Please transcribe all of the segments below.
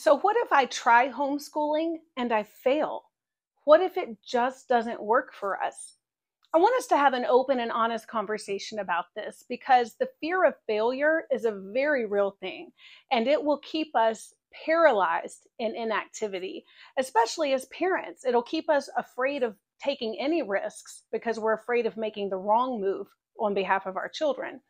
So what if I try homeschooling and I fail? What if it just doesn't work for us? I want us to have an open and honest conversation about this because the fear of failure is a very real thing and it will keep us paralyzed in inactivity, especially as parents. It'll keep us afraid of taking any risks because we're afraid of making the wrong move on behalf of our children.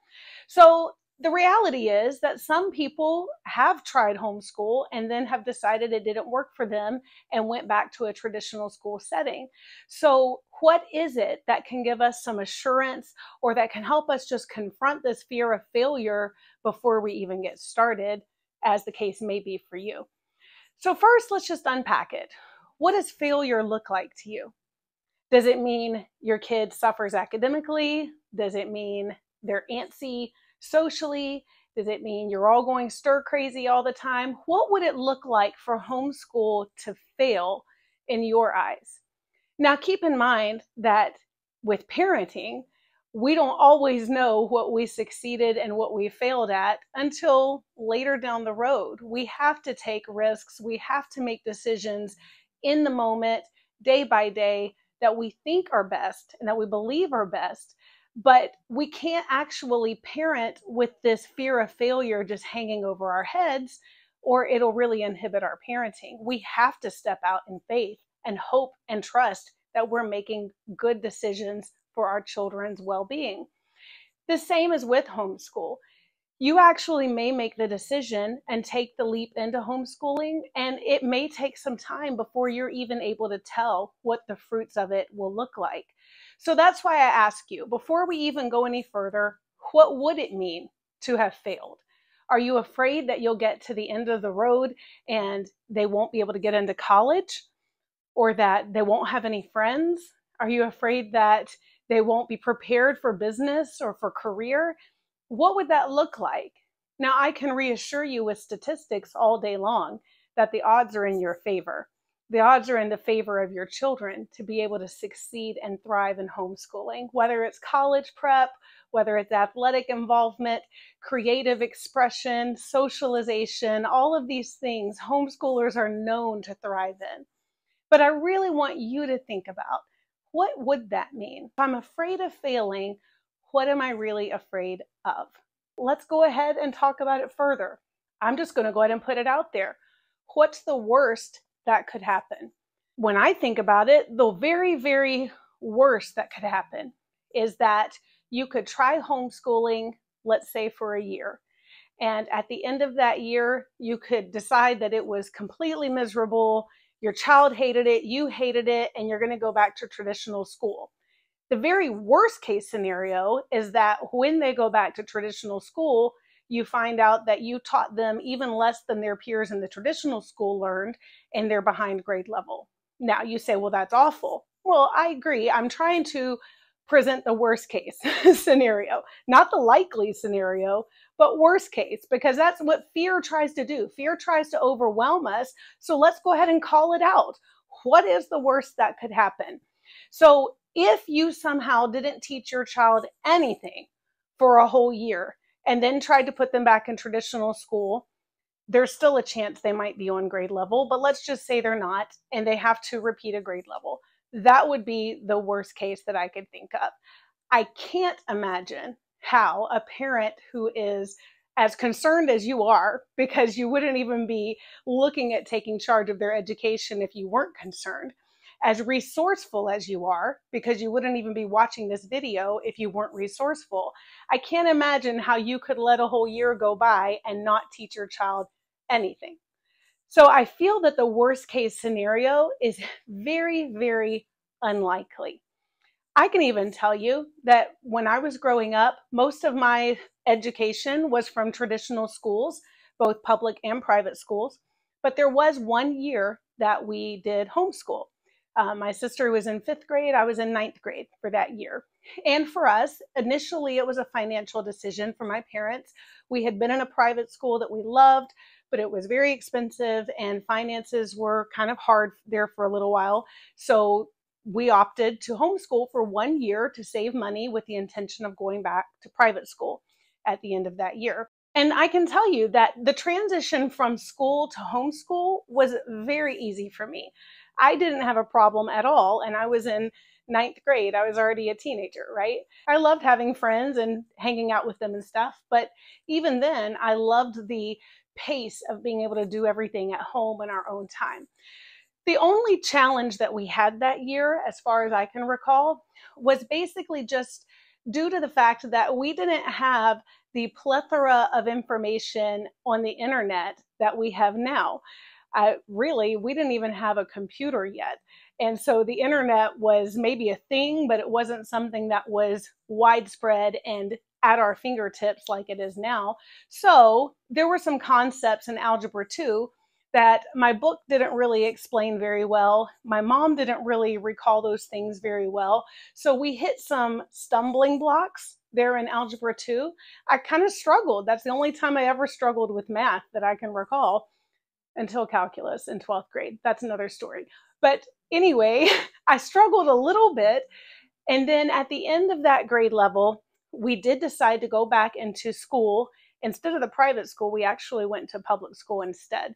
So the reality is that some people have tried homeschool and then have decided it didn't work for them and went back to a traditional school setting. So what is it that can give us some assurance or that can help us just confront this fear of failure before we even get started, as the case may be for you? So first, let's just unpack it. What does failure look like to you? Does it mean your kid suffers academically? Does it mean they're antsy socially? Does it mean you're all going stir crazy all the time? What would it look like for homeschool to fail in your eyes? Now, keep in mind that with parenting, we don't always know what we succeeded and what we failed at until later down the road. We have to take risks. We have to make decisions in the moment, day by day, that we think are best and that we believe are best. But we can't actually parent with this fear of failure just hanging over our heads, or it'll really inhibit our parenting. We have to step out in faith and hope and trust that we're making good decisions for our children's well-being. The same as with homeschool. You actually may make the decision and take the leap into homeschooling, and it may take some time before you're even able to tell what the fruits of it will look like. So that's why I ask you, before we even go any further, what would it mean to have failed? Are you afraid that you'll get to the end of the road and they won't be able to get into college, or that they won't have any friends? Are you afraid that they won't be prepared for business or for career? What would that look like? Now, I can reassure you with statistics all day long that the odds are in your favor. The odds are in the favor of your children to be able to succeed and thrive in homeschooling, whether it's college prep, whether it's athletic involvement, creative expression, socialization, all of these things homeschoolers are known to thrive in. But I really want you to think about, what would that mean? If I'm afraid of failing, what am I really afraid of? Let's go ahead and talk about it further. I'm just going to go ahead and put it out there. What's the worst that could happen? When I think about it, the very, very worst that could happen is that you could try homeschooling, let's say for a year. And at the end of that year, you could decide that it was completely miserable. Your child hated it, you hated it, and you're going to go back to traditional school. The very worst case scenario is that when they go back to traditional school, you find out that you taught them even less than their peers in the traditional school learned, and they're behind grade level. Now you say, well, that's awful. Well, I agree. I'm trying to present the worst case scenario, not the likely scenario, but worst case, because that's what fear tries to do. Fear tries to overwhelm us. So let's go ahead and call it out. What is the worst that could happen? So if you somehow didn't teach your child anything for a whole year and then tried to put them back in traditional school, there's still a chance they might be on grade level, but let's just say they're not and they have to repeat a grade level. That would be the worst case that I could think of. I can't imagine how a parent who is as concerned as you are, because you wouldn't even be looking at taking charge of their education if you weren't concerned, as resourceful as you are, because you wouldn't even be watching this video if you weren't resourceful. I can't imagine how you could let a whole year go by and not teach your child anything. So I feel that the worst case scenario is very, very unlikely. I can even tell you that when I was growing up, most of my education was from traditional schools, both public and private schools. But there was one year that we did homeschool. My sister was in 5th grade. I was in 9th grade for that year. And for us, initially, it was a financial decision for my parents. We had been in a private school that we loved, but it was very expensive and finances were kind of hard there for a little while. So we opted to homeschool for 1 year to save money with the intention of going back to private school at the end of that year. And I can tell you that the transition from school to homeschool was very easy for me. I didn't have a problem at all. And I was in ninth grade. I was already a teenager, right? I loved having friends and hanging out with them and stuff. But even then, I loved the pace of being able to do everything at home in our own time. The only challenge that we had that year, as far as I can recall, was basically just due to the fact that we didn't have the plethora of information on the internet that we have now. Really, we didn't even have a computer yet. And so the internet was maybe a thing, but it wasn't something that was widespread and at our fingertips like it is now. So there were some concepts in Algebra 2 that my book didn't really explain very well. My mom didn't really recall those things very well. So we hit some stumbling blocks there in Algebra 2. I kind of struggled. That's the only time I ever struggled with math that I can recall, until calculus in 12th grade. That's another story. But anyway, I struggled a little bit. And then at the end of that grade level, we did decide to go back into school. Instead of the private school, we actually went to public school instead.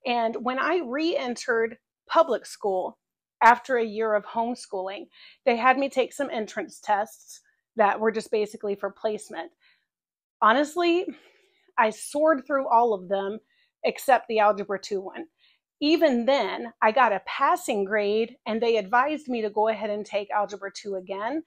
And when I re-entered public school after a year of homeschooling, they had me take some entrance tests that were just basically for placement. Honestly, I soared through all of them except the Algebra 2 one. Even then, I got a passing grade, and they advised me to go ahead and take Algebra 2 again.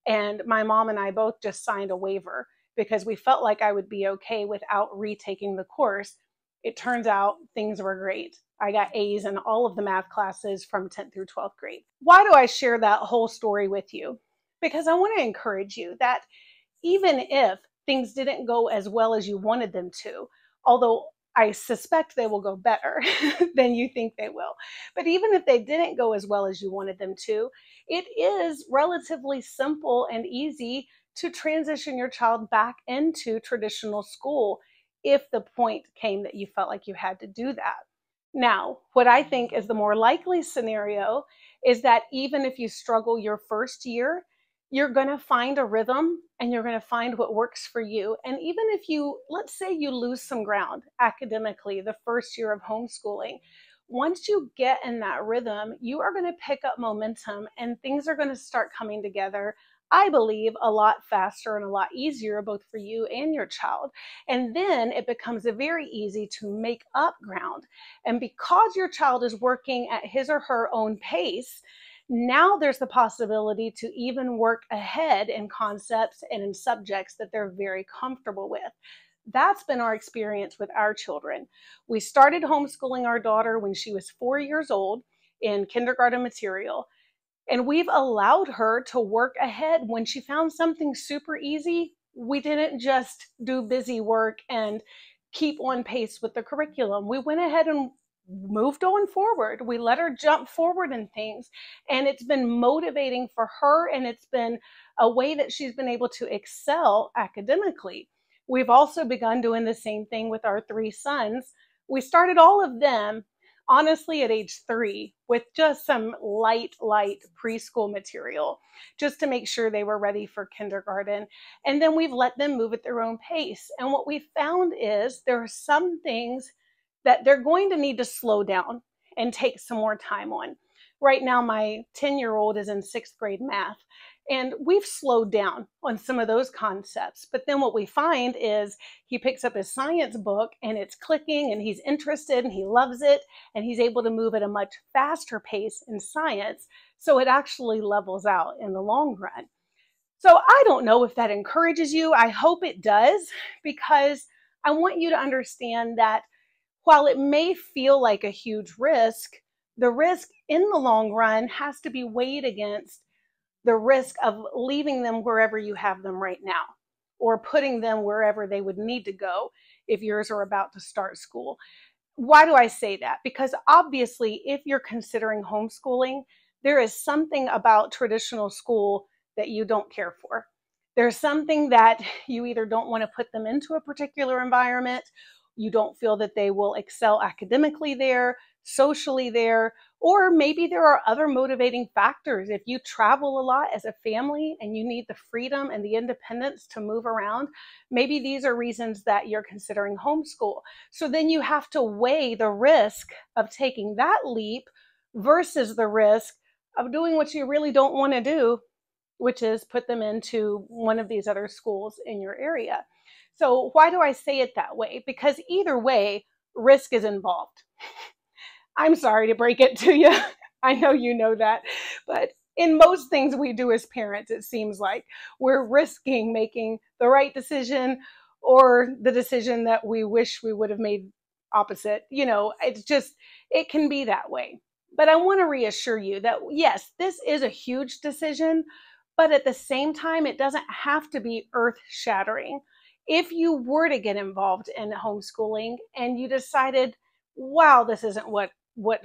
And my mom and I both just signed a waiver because we felt like I would be okay without retaking the course. It turns out things were great. I got A's in all of the math classes from 10th through 12th grade. Why do I share that whole story with you? Because I want to encourage you that even if things didn't go as well as you wanted them to, although I suspect they will go better than you think they will. But even if they didn't go as well as you wanted them to, it is relatively simple and easy to transition your child back into traditional school if the point came that you felt like you had to do that. Now, what I think is the more likely scenario is that even if you struggle your first year, you're going to find a rhythm and you're going to find what works for you. And even if you, let's say you lose some ground academically the first year of homeschooling, once you get in that rhythm, you are going to pick up momentum and things are going to start coming together, I believe, a lot faster and a lot easier, both for you and your child. And then it becomes very easy to make up ground. And because your child is working at his or her own pace, now there's the possibility to even work ahead in concepts and in subjects that they're very comfortable with. That's been our experience with our children. We started homeschooling our daughter when she was 4 years old in kindergarten material, and we've allowed her to work ahead. When she found something super easy, we didn't just do busy work and keep on pace with the curriculum. We went ahead and moved on forward. We let her jump forward in things, and it's been motivating for her, and it's been a way that she's been able to excel academically. We've also begun doing the same thing with our 3 sons. We started all of them, honestly, at age 3 with just some light preschool material just to make sure they were ready for kindergarten. And then we've let them move at their own pace. And what we found is there are some things that they're going to need to slow down and take some more time on. Right now, my 10-year-old is in 6th grade math, and we've slowed down on some of those concepts. But then what we find is he picks up his science book and it's clicking and he's interested and he loves it and he's able to move at a much faster pace in science. So it actually levels out in the long run. So I don't know if that encourages you. I hope it does, because I want you to understand that while it may feel like a huge risk, the risk in the long run has to be weighed against the risk of leaving them wherever you have them right now, or putting them wherever they would need to go if yours are about to start school. Why do I say that? Because obviously, if you're considering homeschooling, there is something about traditional school that you don't care for. There's something that you either don't want to put them into a particular environment, you don't feel that they will excel academically there, socially there, or maybe there are other motivating factors. If you travel a lot as a family and you need the freedom and the independence to move around, maybe these are reasons that you're considering homeschool. So then you have to weigh the risk of taking that leap versus the risk of doing what you really don't want to do, which is put them into one of these other schools in your area. So why do I say it that way? Because either way, risk is involved. I'm sorry to break it to you. I know you know that. But in most things we do as parents, it seems like we're risking making the right decision or the decision that we wish we would have made opposite. It's just, it can be that way. But I want to reassure you that yes, this is a huge decision, but at the same time, it doesn't have to be earth shattering. If you were to get involved in homeschooling and you decided, wow, this isn't what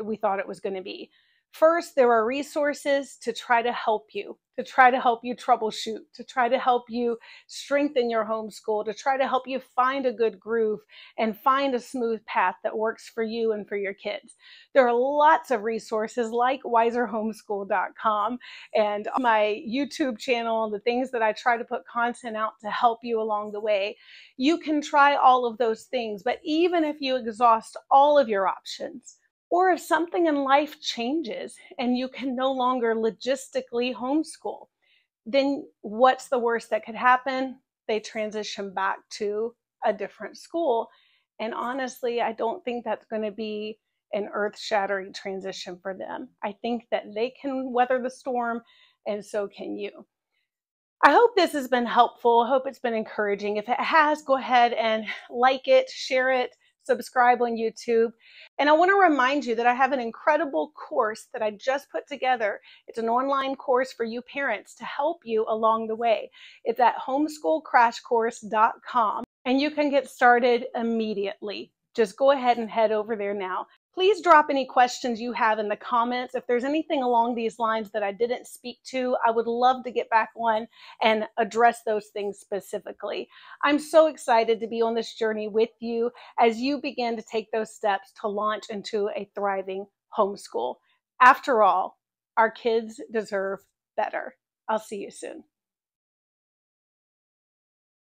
we thought it was going to be. First, there are resources to try to help you troubleshoot, to try to help you strengthen your homeschool, to try to help you find a good groove and find a smooth path that works for you and for your kids. There are lots of resources like wiserhomeschool.com and my YouTube channel and the things that I try to put content out to help you along the way. You can try all of those things, but even if you exhaust all of your options, or if something in life changes and you can no longer logistically homeschool, then what's the worst that could happen? They transition back to a different school. And honestly, I don't think that's going to be an earth-shattering transition for them. I think that they can weather the storm, and so can you. I hope this has been helpful. I hope it's been encouraging. If it has, go ahead and like it, share it, subscribe on YouTube. And I want to remind you that I have an incredible course that I just put together. It's an online course for you parents to help you along the way. It's at homeschoolcrashcourse.com, and you can get started immediately. Just go ahead and head over there now. Please drop any questions you have in the comments. If there's anything along these lines that I didn't speak to, I would love to get back on and address those things specifically. I'm so excited to be on this journey with you as you begin to take those steps to launch into a thriving homeschool. After all, our kids deserve better. I'll see you soon.